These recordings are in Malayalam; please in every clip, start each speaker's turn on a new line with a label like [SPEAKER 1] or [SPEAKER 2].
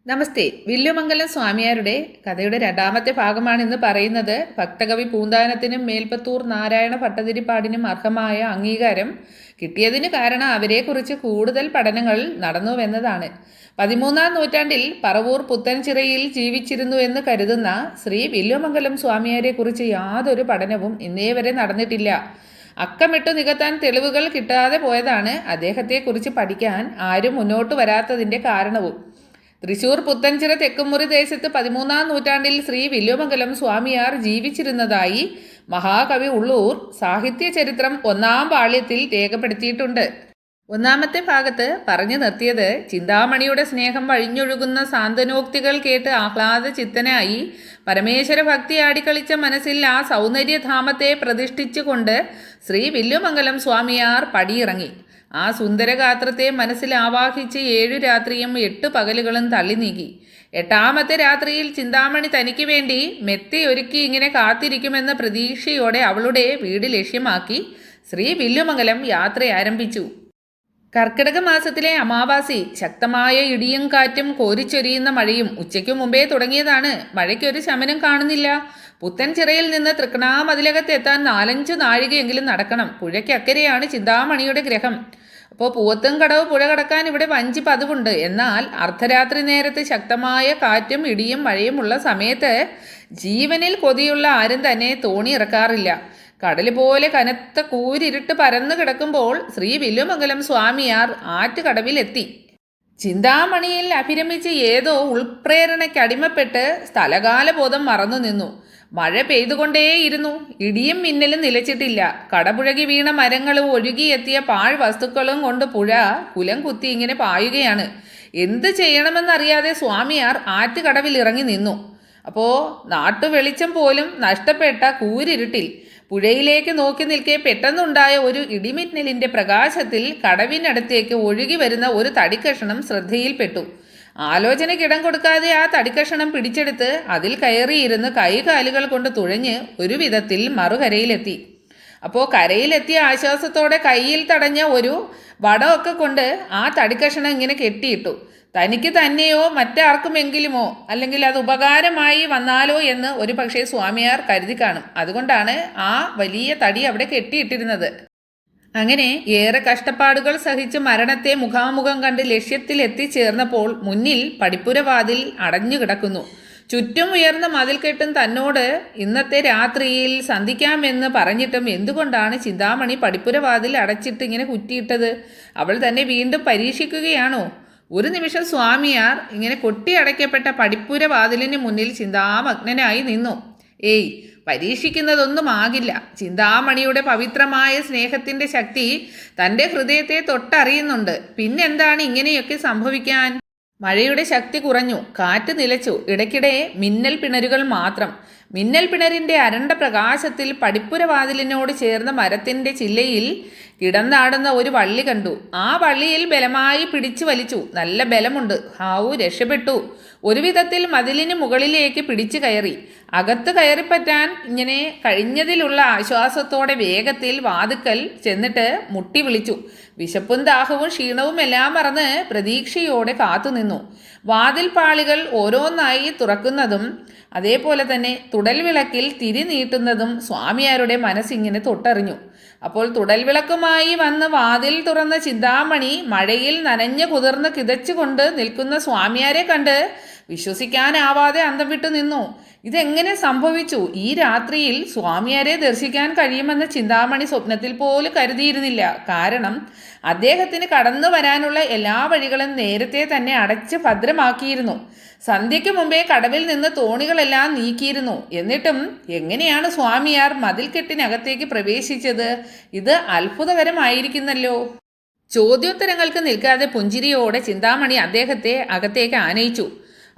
[SPEAKER 1] നമസ്തേ. വില്ലുമംഗലം സ്വാമിയാരുടെ കഥയുടെ രണ്ടാമത്തെ ഭാഗമാണ് ഇന്ന് പറയുന്നത്. ഭക്തകവി പൂന്താനത്തിനും മേൽപ്പത്തൂർ നാരായണ ഭട്ടതിരിപ്പാടിനും അർഹമായ അംഗീകാരം കിട്ടിയതിന് കാരണം അവരെക്കുറിച്ച് കൂടുതൽ പഠനങ്ങൾ നടന്നുവെന്നതാണ്. 13-ാം നൂറ്റാണ്ടിൽ പറവൂർ പുത്തൻചിറയിൽ ജീവിച്ചിരുന്നു എന്ന് കരുതുന്ന ശ്രീ വില്ലുമംഗലം സ്വാമിയാരെക്കുറിച്ച് യാതൊരു പഠനവും ഇന്നേ വരെ നടന്നിട്ടില്ല. അക്കമിട്ടു നികത്താൻ തെളിവുകൾ കിട്ടാതെ പോയതാണ് അദ്ദേഹത്തെക്കുറിച്ച് പഠിക്കാൻ ആരും മുന്നോട്ട് വരാത്തതിൻ്റെ കാരണവും. തൃശൂർ പുത്തൻചിറ തെക്കുമുറി ദേശത്ത് 13-ാം നൂറ്റാണ്ടിൽ ശ്രീ വില്ലുമംഗലം സ്വാമിയാർ ജീവിച്ചിരുന്നതായി മഹാകവി ഉള്ളൂർ സാഹിത്യ ചരിത്രം 1-ാം പാള്യത്തിൽ രേഖപ്പെടുത്തിയിട്ടുണ്ട്. 1-ാമത്തെ ഭാഗത്ത് പറഞ്ഞു നിർത്തിയത് ചിന്താമണിയുടെ സ്നേഹം വഴിഞ്ഞൊഴുകുന്ന സാന്ത്വനോക്തികൾ കേട്ട് ആഹ്ലാദ ചിത്തനായി പരമേശ്വര ഭക്തി ആടിക്കളിച്ച മനസ്സിൽ ആ സൗന്ദര്യധാമത്തെ പ്രതിഷ്ഠിച്ചുകൊണ്ട് ശ്രീ വില്ലുമംഗലം സ്വാമിയാർ പടിയിറങ്ങി. ആ സുന്ദരഗാത്രത്തെ മനസ്സിൽ ആവാഹിച്ച് 7 രാത്രിയും 8 പകലുകളും തള്ളി നീക്കി. 8-ാമത്തെ രാത്രിയിൽ ചിന്താമണി തനിക്ക് വേണ്ടി മെത്തി ഒരുക്കി ഇങ്ങനെ കാത്തിരിക്കുമെന്ന പ്രതീക്ഷയോടെ അവളുടെ വീട് ലക്ഷ്യമാക്കി ശ്രീ വില്ലുമംഗലം യാത്ര ആരംഭിച്ചു. കർക്കിടക മാസത്തിലെ അമാവാസി, ശക്തമായ ഇടിയും കാറ്റും കോരിച്ചൊരിയുന്ന മഴയും ഉച്ചയ്ക്കു മുമ്പേ തുടങ്ങിയതാണ്. മഴയ്ക്കൊരു ശമനം കാണുന്നില്ല. പുത്തൻചിറയിൽ നിന്ന് തൃക്കണാമതിലകത്തെത്താൻ 4-5 നാഴികയെങ്കിലും നടക്കണം. പുഴയ്ക്കക്കരെയാണ് ചിന്താമണിയുടെ ഗ്രഹം. അപ്പോൾ പൂവത്തുംകടവ് പുഴ കടക്കാൻ ഇവിടെ വഞ്ചി പതിവുണ്ട്. എന്നാൽ അർദ്ധരാത്രി നേരത്ത് ശക്തമായ കാറ്റും ഇടിയും മഴയുമുള്ള സമയത്ത് ജീവനിൽ കൊതിയുള്ള ആരും തന്നെ തോണി ഇറക്കാറില്ല. കടൽ പോലെ കനത്ത കൂരിരുട്ട് പരന്നു കിടക്കുമ്പോൾ ശ്രീ വില്ലുമംഗലം സ്വാമിയാർ ആറ്റുകടവിലെത്തി. ചിന്താമണിയിൽ അഭിരമിച്ച് ഏതോ ഉൾപ്രേരണയ്ക്കടിമപ്പെട്ട് സ്ഥലകാലബോധം മറന്നു നിന്നു. മഴ പെയ്തുകൊണ്ടേയിരുന്നു. ഇടിയും മിന്നലും നിലച്ചിട്ടില്ല. കടപുഴകി വീണ മരങ്ങളും ഒഴുകിയെത്തിയ പാഴ് വസ്തുക്കളും കൊണ്ട് പുഴ കുലം കുത്തി ഇങ്ങനെ പായുകയാണ്. എന്ത് ചെയ്യണമെന്നറിയാതെ സ്വാമിയാർ ആറ്റുകടവിൽ ഇറങ്ങി നിന്നു. അപ്പോൾ നാട്ടുവെളിച്ചം പോലും നഷ്ടപ്പെട്ട കൂരിരുട്ടിൽ പുഴയിലേക്ക് നോക്കി നിൽക്കെ പെട്ടെന്നുണ്ടായ ഒരു ഇടിമിന്നലിൻ്റെ പ്രകാശത്തിൽ കടവിനടുത്തേക്ക് ഒഴുകി വരുന്ന ഒരു തടിക്കഷണം ശ്രദ്ധയിൽപ്പെട്ടു. ആലോചനയ്ക്കിടം കൊടുക്കാതെ ആ തടിക്കഷണം പിടിച്ചെടുത്ത് അതിൽ കയറിയിരുന്ന് കൈകാലുകൾ കൊണ്ട് തുഴഞ്ഞ് ഒരു വിധത്തിൽ മറുകരയിലെത്തി. അപ്പോൾ കരയിലെത്തിയ ആശ്വാസത്തോടെ കയ്യിൽ തടഞ്ഞ ഒരു വടമൊക്കെ കൊണ്ട് ആ തടിക്കഷണം ഇങ്ങനെ കെട്ടിയിട്ടു. തനിക്ക് തന്നെയോ മറ്റാർക്കുമെങ്കിലുമോ അല്ലെങ്കിൽ അത് ഉപകാരമായി വന്നാലോ എന്ന് ഒരു പക്ഷേ സ്വാമിയാർ കരുതി കാണും. അതുകൊണ്ടാണ് ആ വലിയ തടി അവിടെ കെട്ടിയിട്ടിരുന്നത്. അങ്ങനെ ഏറെ കഷ്ടപ്പാടുകൾ സഹിച്ച് മരണത്തെ മുഖാമുഖം കണ്ട് ലക്ഷ്യത്തിൽ എത്തിച്ചേർന്നപ്പോൾ മുന്നിൽ പടിപ്പുരവാതിൽ അടഞ്ഞു കിടക്കുന്നു. ചുറ്റും ഉയർന്ന മതിൽക്കെട്ടും തന്നോട് ഇന്നത്തെ രാത്രിയിൽ സന്ധിക്കാമെന്ന് പറഞ്ഞിട്ടും എന്തുകൊണ്ടാണ് ചിന്താമണി പടിപ്പുരവാതിൽ അടച്ചിട്ട് ഇങ്ങനെ കുറ്റിയിട്ടത്? അവൾ തന്നെ വീണ്ടും പരീക്ഷിക്കുകയാണോ? ഒരു നിമിഷം സ്വാമിയാർ ഇങ്ങനെ കൊട്ടിയടയ്ക്കപ്പെട്ട പടിപ്പുരവാതിലിന് മുന്നിൽ ചിന്താമഗ്നനായി നിന്നു. ഏയ്, പരീക്ഷിക്കുന്നതൊന്നും ആകില്ല. ചിന്താമണിയുടെ പവിത്രമായ സ്നേഹത്തിൻ്റെ ശക്തി തൻ്റെ ഹൃദയത്തെ തൊട്ടറിയുന്നുണ്ട്. പിന്നെന്താണ് ഇങ്ങനെയൊക്കെ സംഭവിക്കാൻ? മഴയുടെ ശക്തി കുറഞ്ഞു. കാറ്റ് നിലച്ചു. ഇടയ്ക്കിടെ മിന്നൽ പിണരുകൾ മാത്രം. മിന്നൽ പിണരിൻ്റെ അരണ്ട പ്രകാശത്തിൽ പടിപ്പുരവാതിലിനോട് ചേർന്ന മരത്തിൻ്റെ ചില്ലയിൽ കിടന്നാടുന്ന ഒരു വള്ളി കണ്ടു. ആ വള്ളിയിൽ ബലമായി പിടിച്ചു വലിച്ചു. നല്ല ബലമുണ്ട്. ഹാവു, രക്ഷപ്പെട്ടു. ഒരു വിധത്തിൽ മതിലിന് മുകളിലേക്ക് പിടിച്ചു കയറി. അകത്ത് കയറിപ്പറ്റാൻ ഇങ്ങനെ കഴിഞ്ഞതിലുള്ള ആശ്വാസത്തോടെ വേഗത്തിൽ വാതുക്കൽ ചെന്നിട്ട് മുട്ടി വിളിച്ചു. വിശപ്പും ദാഹവും ക്ഷീണവും എല്ലാം മറന്ന് പ്രതീക്ഷയോടെ കാത്തുനിന്നു. വാതിൽ പാളികൾ ഓരോന്നായി തുറക്കുന്നതും അതേപോലെ തന്നെ തുടൽവിളക്കിൽ തിരി നീട്ടുന്നതും സ്വാമിയാരുടെ മനസ്സിങ്ങനെ തൊട്ടറിഞ്ഞു. അപ്പോൾ തുടൽവിളക്കുമായി വന്ന് വാതിൽ തുറന്ന ചിന്താമണി മഴയിൽ നനഞ്ഞു കുതിർന്ന് കിതച്ചുകൊണ്ട് നിൽക്കുന്ന സ്വാമിയാരെ കണ്ട് വിശ്വസിക്കാനാവാതെ അന്തം വിട്ടു നിന്നു. ഇതെങ്ങനെ സംഭവിച്ചു? ഈ രാത്രിയിൽ സ്വാമിയാരെ ദർശിക്കാൻ കഴിയുമെന്ന് ചിന്താമണി സ്വപ്നത്തിൽ പോലും കരുതിയിരുന്നില്ല. കാരണം അദ്ദേഹത്തിന് കടന്നു വരാനുള്ള എല്ലാ വഴികളും നേരത്തെ തന്നെ അടച്ച് ഭദ്രമാക്കിയിരുന്നു. സന്ധ്യയ്ക്ക് മുമ്പേ കടവിൽ നിന്ന് തോണികളെല്ലാം നീക്കിയിരുന്നു. എന്നിട്ടും എങ്ങനെയാണ് സ്വാമിയാർ മതിൽക്കെട്ടിനകത്തേക്ക് പ്രവേശിച്ചത്? ഇത് അത്ഭുതകരമായിരിക്കുന്നല്ലോ. ചോദ്യോത്തരങ്ങൾക്ക് നിൽക്കാതെ പുഞ്ചിരിയോടെ ചിന്താമണി അദ്ദേഹത്തെ അകത്തേക്ക് ആനയിച്ചു.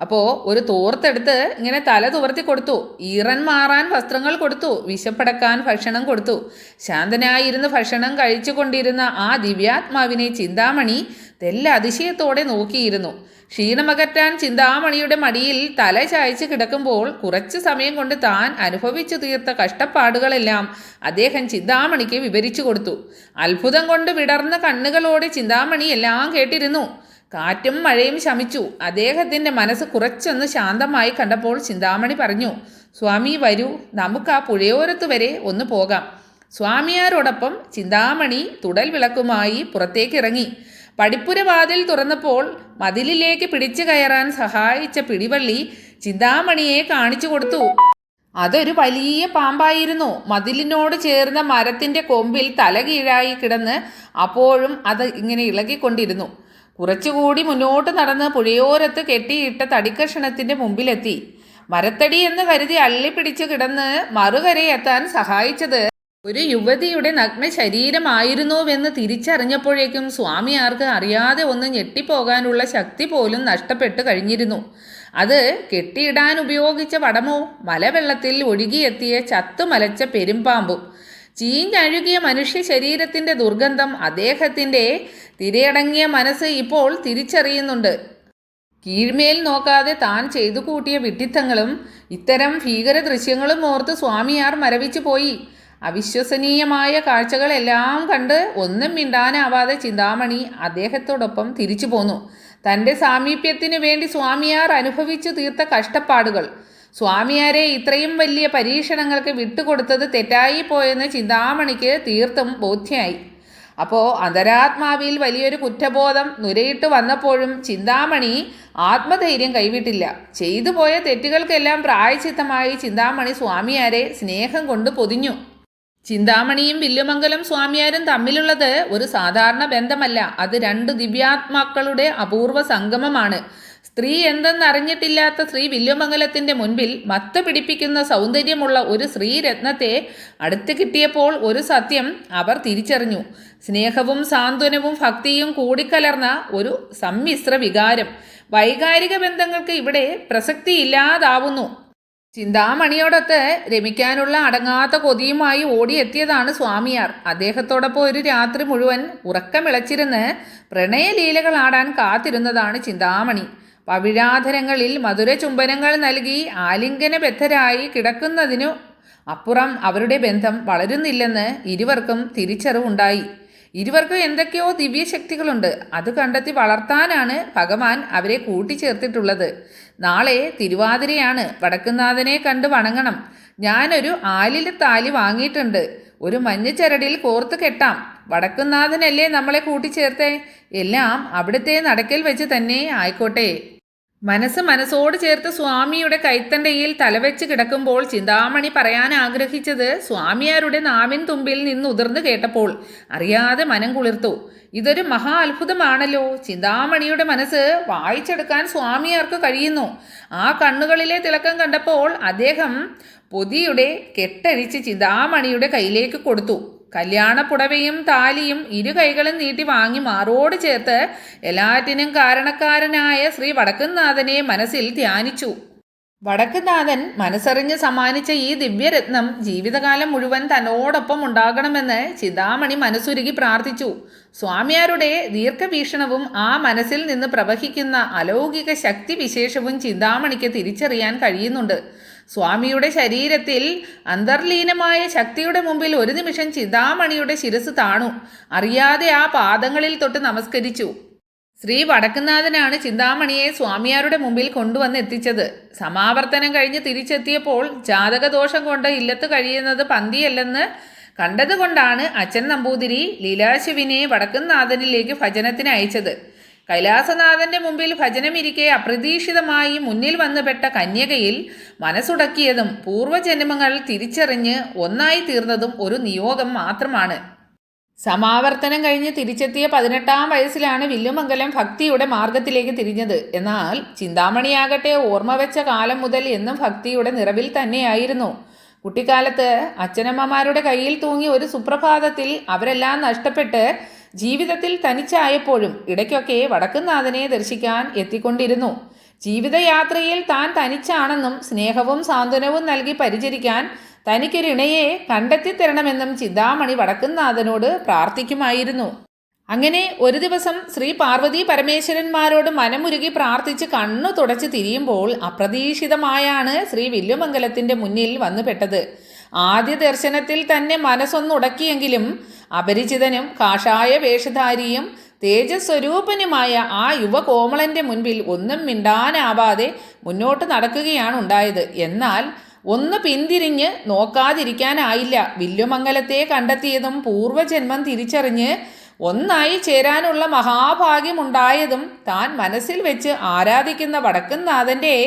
[SPEAKER 1] അപ്പോൾ ഒരു തോർത്തെടുത്ത് ഇങ്ങനെ തല തുവർത്തി കൊടുത്തു. ഈറൻ മാറാൻ വസ്ത്രങ്ങൾ കൊടുത്തു. വിശപ്പടക്കാൻ ഭക്ഷണം കൊടുത്തു. ശാന്തനായിരുന്ന് ഭക്ഷണം കഴിച്ചു കൊണ്ടിരുന്ന ആ ദിവ്യാത്മാവിനെ ചിന്താമണി തെല്ല അതിശയത്തോടെ നോക്കിയിരുന്നു. ക്ഷീണമകറ്റാൻ ചിന്താമണിയുടെ മടിയിൽ തല ചായ്ച്ച് കിടക്കുമ്പോൾ കുറച്ചു സമയം കൊണ്ട് താൻ അനുഭവിച്ചു തീർത്ത കഷ്ടപ്പാടുകളെല്ലാം അദ്ദേഹം ചിന്താമണിക്ക് വിവരിച്ചു കൊടുത്തു. അത്ഭുതം കൊണ്ട് വിടർന്ന കണ്ണുകളോടെ ചിന്താമണി എല്ലാം കേട്ടിരുന്നു. കാറ്റും മഴയും ശമിച്ചു. അദ്ദേഹത്തിൻ്റെ മനസ്സ് കുറച്ചൊന്ന് ശാന്തമായി കണ്ടപ്പോൾ ചിന്താമണി പറഞ്ഞു, സ്വാമി വരൂ, നമുക്ക് ആ പുഴയോരത്ത് വരെ ഒന്ന് പോകാം. സ്വാമിയാരോടൊപ്പം ചിന്താമണി തുടൽ വിളക്കുമായി പുറത്തേക്ക് ഇറങ്ങി. പടിപ്പുര വാതിൽ തുറന്നപ്പോൾ മതിലിലേക്ക് പിടിച്ചു കയറാൻ സഹായിച്ച പിടിവള്ളി ചിന്താമണിയെ കാണിച്ചു കൊടുത്തു. അതൊരു വലിയ പാമ്പായിരുന്നു. മതിലിനോട് ചേർന്ന മരത്തിൻ്റെ കൊമ്പിൽ തലകീഴായി കിടന്ന് അപ്പോഴും അത് ഇങ്ങനെ ഇളകിക്കൊണ്ടിരുന്നു. കുറച്ചുകൂടി മുന്നോട്ട് നടന്ന് പുഴയോരത്ത് കെട്ടിയിട്ട തടിക്കഷണത്തിൻ്റെ മുമ്പിലെത്തി. മരത്തടി എന്ന് കരുതി അള്ളിപ്പിടിച്ച് കിടന്ന് മറുകരയെത്താൻ സഹായിച്ചത് ഒരു യുവതിയുടെ നഗ്ന ശരീരമായിരുന്നുവെന്ന് തിരിച്ചറിഞ്ഞപ്പോഴേക്കും സ്വാമിയാർക്ക് അറിയാതെ ഒന്ന് ഞെട്ടിപ്പോകാനുള്ള ശക്തി പോലും നഷ്ടപ്പെട്ടു കഴിഞ്ഞിരുന്നു. അത് കെട്ടിയിടാൻ ഉപയോഗിച്ച വടമോ മലവെള്ളത്തിൽ ഒഴുകിയെത്തിയ ചത്തുമലച്ച പെരുമ്പാമ്പും. ചീഞ്ഞഴുകിയ മനുഷ്യ ശരീരത്തിൻ്റെ ദുർഗന്ധം അദ്ദേഹത്തിൻ്റെ തിരയടങ്ങിയ മനസ്സ് ഇപ്പോൾ തിരിച്ചറിയുന്നുണ്ട്. കീഴ്മേൽ നോക്കാതെ താൻ ചെയ്തു കൂട്ടിയ വിഡ്ഢിത്തങ്ങളും ഇത്തരം ഭീകര ദൃശ്യങ്ങളും ഓർത്ത് സ്വാമിയാർ മരവിച്ചു പോയി. അവിശ്വസനീയമായ കാഴ്ചകളെല്ലാം കണ്ട് ഒന്നും മിണ്ടാനാവാതെ ചിന്താമണി അദ്ദേഹത്തോടൊപ്പം തിരിച്ചു പോന്നു. തൻ്റെ സാമീപ്യത്തിനു വേണ്ടി സ്വാമിയാർ അനുഭവിച്ചു തീർത്ത കഷ്ടപ്പാടുകൾ, സ്വാമിയാരെ ഇത്രയും വലിയ പരീക്ഷണങ്ങൾക്ക് വിട്ടുകൊടുത്തത് തെറ്റായി പോയെന്ന് ചിന്താമണിക്ക് തീർത്തും ബോധ്യമായി. അപ്പോൾ അന്തരാത്മാവിൽ വലിയൊരു കുറ്റബോധം നുരയിട്ട് വന്നപ്പോഴും ചിന്താമണി ആത്മധൈര്യം കൈവിട്ടില്ല. ചെയ്തു പോയ തെറ്റുകൾക്കെല്ലാം പ്രായശ്ചിത്തമായി ചിന്താമണി സ്വാമിയാരെ സ്നേഹം കൊണ്ട് പൊതിഞ്ഞു. ചിന്താമണിയും വില്ലുമംഗലം സ്വാമിയാരും തമ്മിലുള്ളത് ഒരു സാധാരണ ബന്ധമല്ല. അത് രണ്ട് ദിവ്യാത്മാക്കളുടെ അപൂർവ സംഗമമാണ്. സ്ത്രീ എന്തെന്നറിഞ്ഞിട്ടില്ലാത്ത ശ്രീ വില്ലുമംഗലത്തിൻ്റെ മുൻപിൽ മത്ത് പിടിപ്പിക്കുന്ന സൗന്ദര്യമുള്ള ഒരു സ്ത്രീരത്നത്തെ അടുത്ത് കിട്ടിയപ്പോൾ ഒരു സത്യം അവർ തിരിച്ചറിഞ്ഞു. സ്നേഹവും സാന്ത്വനവും ഭക്തിയും കൂടിക്കലർന്ന ഒരു സമ്മിശ്ര വികാരം. വൈകാരിക ബന്ധങ്ങൾക്ക് ഇവിടെ പ്രസക്തിയില്ലാതാവുന്നു. ചിന്താമണിയോടൊത്ത് രമിക്കാനുള്ള അടങ്ങാത്ത കൊതിയുമായി ഓടിയെത്തിയതാണ് സ്വാമിയാർ. അദ്ദേഹത്തോടൊപ്പം ഒരു രാത്രി മുഴുവൻ ഉറക്കമിളച്ചിരുന്ന് പ്രണയലീലകളാടാൻ കാത്തിരുന്നതാണ് ചിന്താമണി. പവിഴാധരങ്ങളിൽ മധുര ചുംബനങ്ങൾ നൽകി ആലിംഗനബദ്ധരായി കിടക്കുന്നതിനു അപ്പുറം അവരുടെ ബന്ധം വളരുന്നില്ലെന്ന് ഇരുവർക്കും തിരിച്ചറിവുണ്ടായി. ഇരുവർക്കും എന്തൊക്കെയോ ദിവ്യശക്തികളുണ്ട്. അത് കണ്ടെത്തി വളർത്താനാണ് ഭഗവാൻ അവരെ കൂട്ടിച്ചേർത്തിട്ടുള്ളത്. നാളെ തിരുവാതിരയാണ്. വടക്കുന്നാഥനെ കണ്ട് വണങ്ങണം. ഞാനൊരു ആലിലെ താലി വാങ്ങിയിട്ടുണ്ട്. ഒരു മഞ്ഞച്ചരടിൽ കോർത്ത് കെട്ടാം. വടക്കുന്നാഥനല്ലേ നമ്മളെ കൂട്ടിച്ചേർത്തേ. എല്ലാം അവിടുത്തെ നടക്കൽ വെച്ച് തന്നെ ആയിക്കോട്ടെ. മനസ്സോട് ചേർത്ത് സ്വാമിയുടെ കൈത്തണ്ടയിൽ തലവെച്ച് കിടക്കുമ്പോൾ ചിന്താമണി പറയാൻ ആഗ്രഹിച്ചത് സ്വാമിയാരുടെ നാവിൻ തുമ്പിൽ നിന്ന് ഉതിർന്നു കേട്ടപ്പോൾ അറിയാതെ മനം കുളിർത്തു. ഇതൊരു മഹാ അത്ഭുതമാണല്ലോ. ചിന്താമണിയുടെ മനസ്സ് വായിച്ചെടുക്കാൻ സ്വാമിയാർക്ക് കഴിയുന്നു. ആ കണ്ണുകളിലെ തിളക്കം കണ്ടപ്പോൾ അദ്ദേഹം പൊതിയുടെ കെട്ടഴിച്ച് ചിന്താമണിയുടെ കയ്യിലേക്ക് കൊടുത്തു. കല്യാണപ്പുടവയും താലിയും ഇരു കൈകളും നീട്ടി വാങ്ങി മാറോട് ചേർത്ത് എല്ലാറ്റിനും കാരണക്കാരനായ ശ്രീ വടക്കുന്നാഥനെ മനസ്സിൽ ധ്യാനിച്ചു. വടക്കുന്നാഥൻ മനസ്സറിഞ്ഞ് സമ്മാനിച്ച ഈ ദിവ്യരത്നം ജീവിതകാലം മുഴുവൻ തന്നോടൊപ്പം ഉണ്ടാകണമെന്ന് ചിന്താമണി മനസ്സുരുകി പ്രാർത്ഥിച്ചു. സ്വാമിയാരുടെ ദീർഘവീക്ഷണവും ആ മനസ്സിൽ നിന്ന് പ്രവഹിക്കുന്ന അലൗകിക ശക്തി വിശേഷവും ചിന്താമണിക്ക് തിരിച്ചറിയാൻ കഴിയുന്നുണ്ട്. സ്വാമിയുടെ ശരീരത്തിൽ അന്തർലീനമായ ശക്തിയുടെ മുമ്പിൽ ഒരു നിമിഷം ചിന്താമണിയുടെ ശിരസ് താണു. അറിയാതെ ആ പാദങ്ങളിൽ തൊട്ട് നമസ്കരിച്ചു. ശ്രീ വടക്കുന്നാഥനാണ് ചിന്താമണിയെ സ്വാമിയാരുടെ മുമ്പിൽ കൊണ്ടുവന്നെത്തിച്ചത്. സമാവർത്തനം കഴിഞ്ഞ് തിരിച്ചെത്തിയപ്പോൾ ജാതകദോഷം കൊണ്ട് ഇല്ലത്ത് കഴിയുന്നത് പന്തിയല്ലെന്ന് കണ്ടതുകൊണ്ടാണ് അച്ഛൻ നമ്പൂതിരി ലീലാശിവിനെ വടക്കുന്നാഥനിലേക്ക് ഭജനത്തിന് അയച്ചത്. കൈലാസനാഥന്റെ മുമ്പിൽ ഭജനമിരിക്കെ അപ്രതീക്ഷിതമായി മുന്നിൽ വന്നുപെട്ട കന്യകയിൽ മനസ്സുടക്കിയതും പൂർവ്വജന്മങ്ങൾ തിരിച്ചറിഞ്ഞ് ഒന്നായി തീർന്നതും ഒരു നിയോഗം മാത്രമാണ്. സമാവർത്തനം കഴിഞ്ഞ് തിരിച്ചെത്തിയ 18-ാം വയസ്സിലാണ് വില്ലുമംഗലം ഭക്തിയുടെ മാർഗത്തിലേക്ക് തിരിഞ്ഞത്. എന്നാൽ ചിന്താമണിയാകട്ടെ ഓർമ്മ വെച്ച കാലം മുതൽ എന്നും ഭക്തിയുടെ നിറവിൽ തന്നെയായിരുന്നു. കുട്ടിക്കാലത്ത് അച്ഛനമ്മമാരുടെ കയ്യിൽ തൂങ്ങി ഒരു സുപ്രഭാതത്തിൽ അവരെല്ലാം നഷ്ടപ്പെട്ട് ജീവിതത്തിൽ തനിച്ചായപ്പോഴും ഇടയ്ക്കൊക്കെ വടക്കുന്നാഥനെ ദർശിക്കാൻ എത്തിക്കൊണ്ടിരുന്നു. ജീവിതയാത്രയിൽ താൻ തനിച്ചാണെന്നും സ്നേഹവും സാന്ത്വനവും നൽകി പരിചരിക്കാൻ തനിക്കൊരിണയെ കണ്ടെത്തിത്തരണമെന്നും ചിന്താമണി വടക്കുന്നാഥനോട് പ്രാർത്ഥിക്കുമായിരുന്നു. അങ്ങനെ ഒരു ദിവസം ശ്രീ പാർവതി പരമേശ്വരന്മാരോട് മനമുരുകി പ്രാർത്ഥിച്ച് കണ്ണു തുടച്ച് തിരിയുമ്പോൾ അപ്രതീക്ഷിതമായാണ് ശ്രീ വില്ലുമംഗലത്തിൻ്റെ മുന്നിൽ വന്നുപെട്ടത്. ആദ്യ ദർശനത്തിൽ തന്നെ മനസ്സൊന്നുടക്കിയെങ്കിലും അപരിചിതനും കാഷായ വേഷധാരിയും തേജസ്വരൂപനുമായ ആ യുവകോമളന്റെ മുൻപിൽ ഒന്നും മിണ്ടാനാവാതെ മുന്നോട്ട് നടക്കുകയാണ് ഉണ്ടായത്. എന്നാൽ ഒന്ന് പിന്തിരിഞ്ഞ് നോക്കാതിരിക്കാനായില്ല. വില്ലുമംഗലത്തെ കണ്ടെത്തിയതും പൂർവജന്മം തിരിച്ചറിഞ്ഞ് ഒന്നായി ചേരാനുള്ള മഹാഭാഗ്യമുണ്ടായതും താൻ മനസ്സിൽ വെച്ച് ആരാധിക്കുന്ന വടക്കുംനാഥൻ്റെ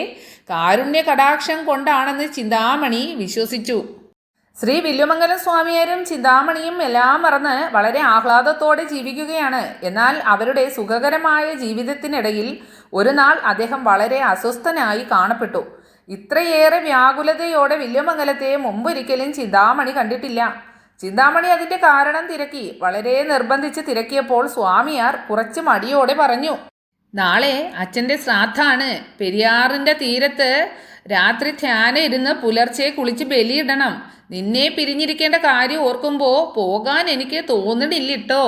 [SPEAKER 1] കാരുണ്യ കടാക്ഷം കൊണ്ടാണെന്ന് ചിന്താമണി വിശ്വസിച്ചു. ശ്രീ വില്ലുമംഗലം സ്വാമിയാരും ചിന്താമണിയും എല്ലാം മറന്ന് വളരെ ആഹ്ലാദത്തോടെ ജീവിക്കുകയാണ്. എന്നാൽ അവരുടെ സുഖകരമായ ജീവിതത്തിനിടയിൽ ഒരു നാൾ അദ്ദേഹം വളരെ അസ്വസ്ഥനായി കാണപ്പെട്ടു. ഇത്രയേറെ വ്യാകുലതയോടെ വില്ലുമംഗലത്തെ മുമ്പൊരിക്കലും ചിന്താമണി കണ്ടിട്ടില്ല. ചിന്താമണി അതിൻ്റെ കാരണം തിരക്കി. വളരെ നിർബന്ധിച്ച് തിരക്കിയപ്പോൾ സ്വാമിയാർ കുറച്ച് മടിയോടെ പറഞ്ഞു, നാളെ അച്ഛൻ്റെ ശ്രാദ്ധാണ്. പെരിയാറിൻ്റെ തീരത്ത് രാത്രി ധ്യാനം ഇരുന്ന് പുലർച്ചെ കുളിച്ച് ബലിയിടണം. നിന്നെ പിരിഞ്ഞിരിക്കേണ്ട കാര്യം ഓർക്കുമ്പോൾ പോകാൻ എനിക്ക് തോന്നണില്ലിട്ടോ.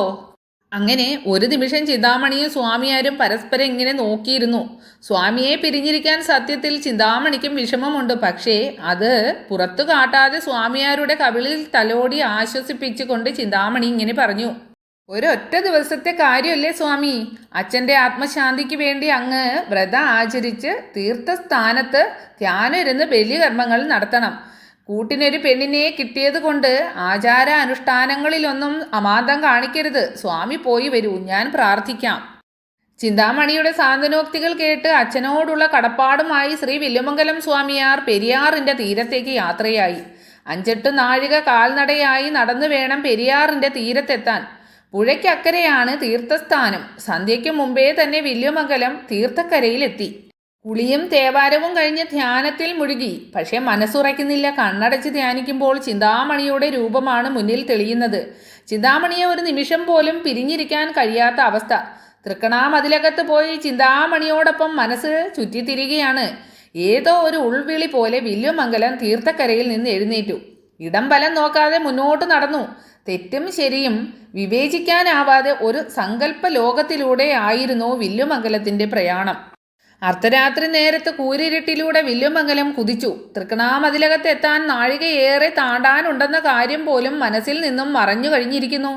[SPEAKER 1] അങ്ങനെ ഒരു നിമിഷം ചിന്താമണിയും സ്വാമിയാരും പരസ്പരം ഇങ്ങനെ നോക്കിയിരുന്നു. സ്വാമിയെ പിരിഞ്ഞിരിക്കാൻ സത്യത്തിൽ ചിന്താമണിക്കും വിഷമമുണ്ട്. പക്ഷേ അത് പുറത്തു കാട്ടാതെ സ്വാമിയാരുടെ കവിളിൽ തലോടി ആശ്വസിപ്പിച്ചുകൊണ്ട് ചിന്താമണി ഇങ്ങനെ പറഞ്ഞു, ഒരൊറ്റ ദിവസത്തെ കാര്യമല്ലേ സ്വാമി. അച്ഛൻ്റെ ആത്മശാന്തിക്ക് വേണ്ടി അങ്ങ് വ്രതം ആചരിച്ച് തീർത്ഥസ്ഥാനത്ത് ധ്യാനം ഇരുന്ന് ബലികർമ്മങ്ങൾ നടത്തണം. കൂട്ടിനൊരു പെണ്ണിനെ കിട്ടിയത് കൊണ്ട് ആചാര അനുഷ്ഠാനങ്ങളിലൊന്നും അമാന്തം കാണിക്കരുത്. സ്വാമി പോയി വരൂ, ഞാൻ പ്രാർത്ഥിക്കാം. ചിന്താമണിയുടെ സാന്ത്വനോക്തികൾ കേട്ട് അച്ഛനോടുള്ള കടപ്പാടുമായി ശ്രീ വില്ലുമംഗലം സ്വാമിയാർ പെരിയാറിൻ്റെ തീരത്തേക്ക് യാത്രയായി. 5-8 നാഴിക കാൽനടയായി നടന്നു വേണം പെരിയാറിൻ്റെ തീരത്തെത്താൻ. പുഴയ്ക്കക്കരെയാണ് തീർത്ഥസ്ഥാനം. സന്ധ്യയ്ക്ക് മുമ്പേ തന്നെ വില്ലുമംഗലം തീർത്ഥക്കരയിലെത്തി. കുളിയും തേവാരവും കഴിഞ്ഞ് ധ്യാനത്തിൽ മുഴുകി. പക്ഷേ മനസ്സുറയ്ക്കുന്നില്ല. കണ്ണടച്ച് ധ്യാനിക്കുമ്പോൾ ചിന്താമണിയുടെ രൂപമാണ് മുന്നിൽ തെളിയുന്നത്. ചിന്താമണിയെ ഒരു നിമിഷം പോലും പിരിഞ്ഞിരിക്കാൻ കഴിയാത്ത അവസ്ഥ. തൃക്കണാമതിലകത്ത് പോയി ചിന്താമണിയോടൊപ്പം മനസ്സ് ചുറ്റിത്തിരികയാണ്. ഏതോ ഒരു ഉൾവിളി പോലെ വില്ലുമംഗലം തീർത്ഥക്കരയിൽ നിന്ന് എഴുന്നേറ്റു. ഇടം വലം നോക്കാതെ മുന്നോട്ട് നടന്നു. തെറ്റും ശരിയും വിവേചിക്കാനാവാതെ ഒരു സങ്കല്പ ലോകത്തിലൂടെ ആയിരുന്നു വില്ലുമംഗലത്തിൻ്റെ പ്രയാണം. അർദ്ധരാത്രി നേരത്ത് കൂരിരുട്ടിലൂടെ വില്ലുമംഗലം കുതിച്ചു. തൃക്കണാമതിലകത്തെത്താൻ നാഴികയേറെ താണ്ടാനുണ്ടെന്ന കാര്യം പോലും മനസ്സിൽ നിന്നും മറഞ്ഞു കഴിഞ്ഞിരിക്കുന്നു.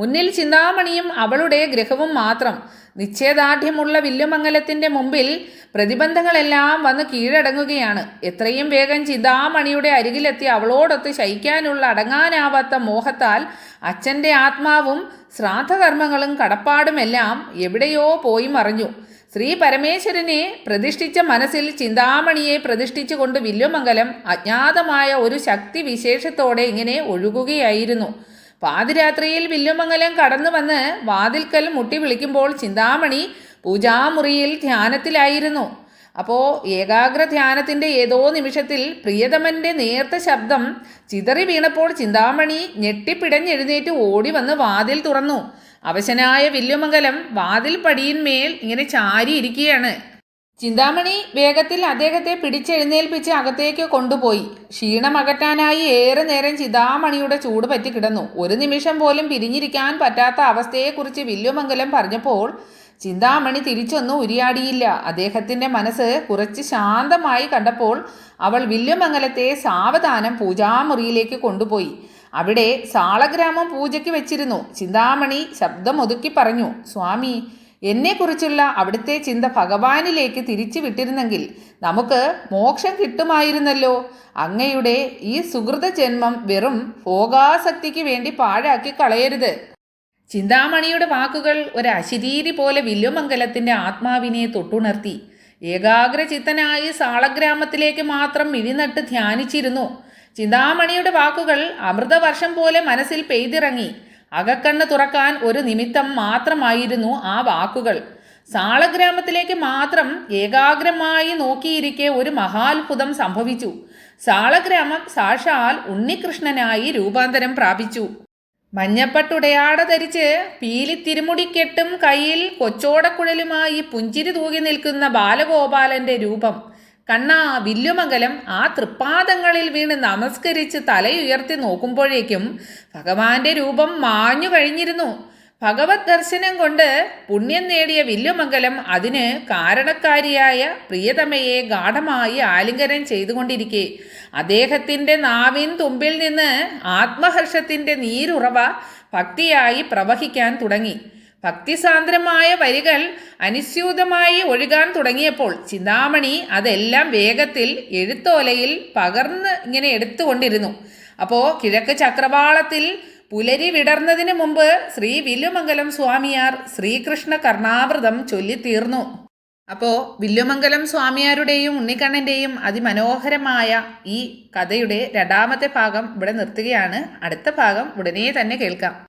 [SPEAKER 1] മുന്നിൽ ചിന്താമണിയും അവളുടെ ഗ്രഹവും മാത്രം. നിശ്ചയദാർഢ്യമുള്ള വില്ലുമംഗലത്തിൻ്റെ മുമ്പിൽ പ്രതിബന്ധങ്ങളെല്ലാം വന്ന് കീഴടങ്ങുകയാണ്. എത്രയും വേഗം ചിന്താമണിയുടെ അരികിലെത്തി അവളോടൊത്ത് ശയിക്കാനുള്ള അടങ്ങാനാവാത്ത മോഹത്താൽ അച്ഛൻ്റെ ആത്മാവും ശ്രാദ്ധകർമ്മങ്ങളും കടപ്പാടുമെല്ലാം എവിടെയോ പോയി മറഞ്ഞു. ശ്രീ പരമേശ്വരനെ പ്രതിഷ്ഠിച്ച മനസ്സിൽ ചിന്താമണിയെ പ്രതിഷ്ഠിച്ചുകൊണ്ട് വില്ലുമംഗലം അജ്ഞാതമായ ഒരു ശക്തി വിശേഷത്തോടെ ഇങ്ങനെ ഒഴുകുകയായിരുന്നു. പാതിരാത്രിയിൽ വില്ലുമംഗലം കടന്നു വന്ന് വാതിൽക്കൽ മുട്ടി വിളിക്കുമ്പോൾ ചിന്താമണി പൂജാമുറിയിൽ ധ്യാനത്തിലായിരുന്നു. അപ്പോൾ ഏകാഗ്ര ധ്യാനത്തിൻ്റെ ഏതോ നിമിഷത്തിൽ പ്രിയതമൻ്റെ നേർത്ത ശബ്ദം ചിതറി വീണപ്പോൾ ചിന്താമണി ഞെട്ടിപ്പിടഞ്ഞെഴുന്നേറ്റ് ഓടി വന്ന് വാതിൽ തുറന്നു. അവശനായ വില്ലുമംഗലം വാതിൽ പടിയിന്മേൽ ഇങ്ങനെ ചാരിയിരിക്കുകയാണ്. ചിന്താമണി വേഗത്തിൽ അദ്ദേഹത്തെ പിടിച്ചെഴുന്നേൽപ്പിച്ച് അകത്തേക്ക് കൊണ്ടുപോയി. ക്ഷീണമകറ്റാനായി ഏറെ നേരം ചിന്താമണിയുടെ ചൂട് പറ്റി കിടന്നു. ഒരു നിമിഷം പോലും പിരിഞ്ഞിരിക്കാൻ പറ്റാത്ത അവസ്ഥയെക്കുറിച്ച് വില്ലുമംഗലം പറഞ്ഞപ്പോൾ ചിന്താമണി തിരിച്ചൊന്നും ഉരിയാടിയില്ല. അദ്ദേഹത്തിൻ്റെ മനസ്സ് കുറച്ച് ശാന്തമായി കണ്ടപ്പോൾ അവൾ വില്ലുമംഗലത്തെ സാവധാനം പൂജാമുറിയിലേക്ക് കൊണ്ടുപോയി. അവിടെ സാളഗ്രാമം പൂജയ്ക്ക് വെച്ചിരുന്നു. ചിന്താമണി ശബ്ദമൊതുക്കി പറഞ്ഞു, സ്വാമി, എന്നെക്കുറിച്ചുള്ള അവിടുത്തെ ചിന്ത ഭഗവാനിലേക്ക് തിരിച്ചു വിട്ടിരുന്നെങ്കിൽ നമുക്ക് മോക്ഷം കിട്ടുമായിരുന്നല്ലോ. അങ്ങയുടെ ഈ സുഹൃത ജന്മം വെറും ഭോഗാസക്തിക്ക് വേണ്ടി പാഴാക്കി കളയരുത്. ചിന്താമണിയുടെ വാക്കുകൾ ഒരു അശരീരി പോലെ വില്ലുമംഗലത്തിൻ്റെ ആത്മാവിനെ തൊട്ടുണർത്തി. ഏകാഗ്രചിത്തനായി സാളഗ്രാമത്തിലേക്ക് മാത്രം മിഴിനട്ട് ധ്യാനിച്ചിരുന്നു. ചിന്താമണിയുടെ വാക്കുകൾ അമൃതവർഷം പോലെ മനസ്സിൽ പെയ്തിറങ്ങി. അകക്കണ്ണ് തുറക്കാൻ ഒരു നിമിത്തം മാത്രമായിരുന്നു ആ വാക്കുകൾ. സാളഗ്രാമത്തിലേക്ക് മാത്രം ഏകാഗ്രമായി നോക്കിയിരിക്കെ ഒരു മഹാത്ഭുതം സംഭവിച്ചു. സാളഗ്രാമം സാക്ഷാൽ ഉണ്ണികൃഷ്ണനായി രൂപാന്തരം പ്രാപിച്ചു. മഞ്ഞപ്പട്ടുടയാട ധരിച്ച് പീലിത്തിരുമുടിക്കെട്ടും കയ്യിൽ കൊച്ചോടക്കുഴലുമായി പുഞ്ചിരി തൂകി നിൽക്കുന്ന ബാലഗോപാലൻ്റെ രൂപം. കണ്ണാ വില്ലുമംഗലം ആ തൃപ്പാദങ്ങളിൽ വീണ് നമസ്കരിച്ച് തലയുയർത്തി നോക്കുമ്പോഴേക്കും ഭഗവാന്റെ രൂപം മാഞ്ഞു കഴിഞ്ഞിരുന്നു. ഭഗവത് ദർശനം കൊണ്ട് പുണ്യം നേടിയ വില്ലുമംഗലം അതിന് കാരണക്കാരിയായ പ്രിയതമയെ ഗാഠമായി ആലിംഗനം ചെയ്തുകൊണ്ടിരിക്കെ അദ്ദേഹത്തിൻ്റെ നാവിൻ തുമ്പിൽ നിന്ന് ആത്മഹർഷത്തിൻ്റെ നീരുറവ ഭക്തിയായി പ്രവഹിക്കാൻ തുടങ്ങി. ഭക്തിസാന്ദ്രമായ വരികൾ അനുസ്യൂതമായി ഒഴുകാൻ തുടങ്ങിയപ്പോൾ ചിന്താമണി അതെല്ലാം വേഗത്തിൽ എഴുത്തോലയിൽ പകർന്ന് ഇങ്ങനെ എടുത്തുകൊണ്ടിരുന്നു. അപ്പോൾ കിഴക്ക് ചക്രവാളത്തിൽ പുലരി വിടർന്നതിന് മുമ്പ് ശ്രീ വില്ലുമംഗലം സ്വാമിയാർ ശ്രീകൃഷ്ണ കർണാവൃതം ചൊല്ലിത്തീർന്നു. അപ്പോൾ വില്ലുമംഗലം സ്വാമിയാരുടെയും ഉണ്ണിക്കണ്ണൻ്റെയും അതിമനോഹരമായ ഈ കഥയുടെ രണ്ടാമത്തെ ഭാഗം ഇവിടെ നിർത്തുകയാണ്. അടുത്ത ഭാഗം ഉടനെ തന്നെ കേൾക്കാം.